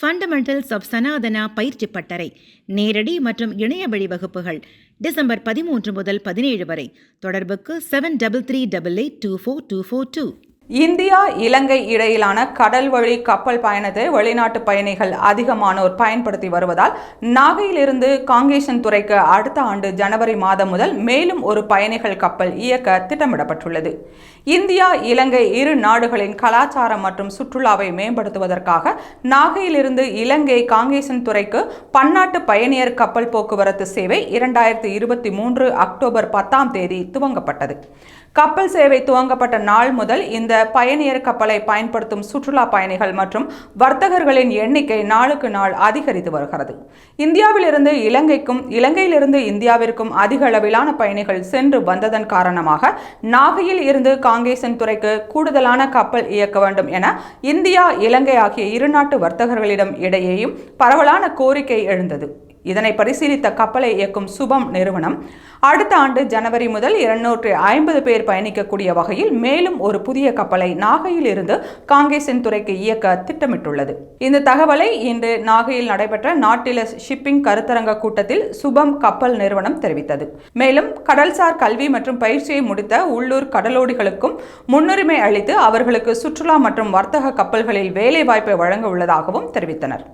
Fundamentals of Sanatana பயிற்சி பட்டறை நேரடி மற்றும் இணைய வழி வகுப்புகள் டிசம்பர் 13 முதல் 17 வரை. தொடர்புக்கு 7338824242. இந்தியா இலங்கை இடையிலான கடல் வழி கப்பல் பயணத்தை வெளிநாட்டு பயணிகள் அதிகமானோர் பயன்படுத்தி வருவதால் நாகையிலிருந்து காங்கேசன் துறைக்கு அடுத்த ஆண்டு ஜனவரி மாதம் முதல் மேலும் ஒரு பயணிகள் கப்பல் இயக்க திட்டமிடப்பட்டுள்ளது. இந்தியா இலங்கை இரு நாடுகளின் கலாச்சாரம் மற்றும் சுற்றுலாவை மேம்படுத்துவதற்காக நாகையிலிருந்து இலங்கை காங்கேசன் துறைக்கு பன்னாட்டு பயணியர் கப்பல் போக்குவரத்து சேவை 2023 அக்டோபர் 10 துவங்கப்பட்டது. கப்பல் சேவை துவங்கப்பட்ட நாள் முதல் இந்த பயணியர் கப்பலை பயன்படுத்தும் சுற்றுலா பயணிகள் மற்றும் வர்த்தகர்களின் எண்ணிக்கை நாளுக்கு நாள் அதிகரித்து வருகிறது. இந்தியாவிலிருந்து இலங்கைக்கும் இலங்கையிலிருந்து இந்தியாவிற்கும் அதிக அளவிலான பயணிகள் சென்று வந்ததன் காரணமாக நாகையில் இருந்து காங்கேசன் துறைக்கு கூடுதலான கப்பல் இயக்க வேண்டும் என இந்தியா இலங்கை ஆகிய இரு நாட்டு வர்த்தகர்களிடம் இடையேயும் பரவலான கோரிக்கை எழுந்தது. இதனை பரிசீலித்த கப்பலை இயக்கும் சுபம் நிறுவனம் அடுத்த ஆண்டு ஜனவரி முதல் 250 பேர் பயணிக்கக்கூடிய வகையில் மேலும் ஒரு புதிய கப்பலை நாகையில் இருந்து காங்கேசன் துறைக்கு இயக்க திட்டமிட்டுள்ளது. இந்த தகவலை இன்று நாகையில் நடைபெற்ற நாட்டிலஸ் ஷிப்பிங் கருத்தரங்க கூட்டத்தில் சுபம் கப்பல் நிறுவனம் தெரிவித்தது. மேலும் கடல்சார் கல்வி மற்றும் பயிற்சியை முடித்த உள்ளூர் கடலோடிகளுக்கும் முன்னுரிமை அளித்து அவர்களுக்கு சுற்றுலா மற்றும் வர்த்தக கப்பல்களில் வேலை வாய்ப்பை வழங்க உள்ளதாகவும் தெரிவித்தனர்.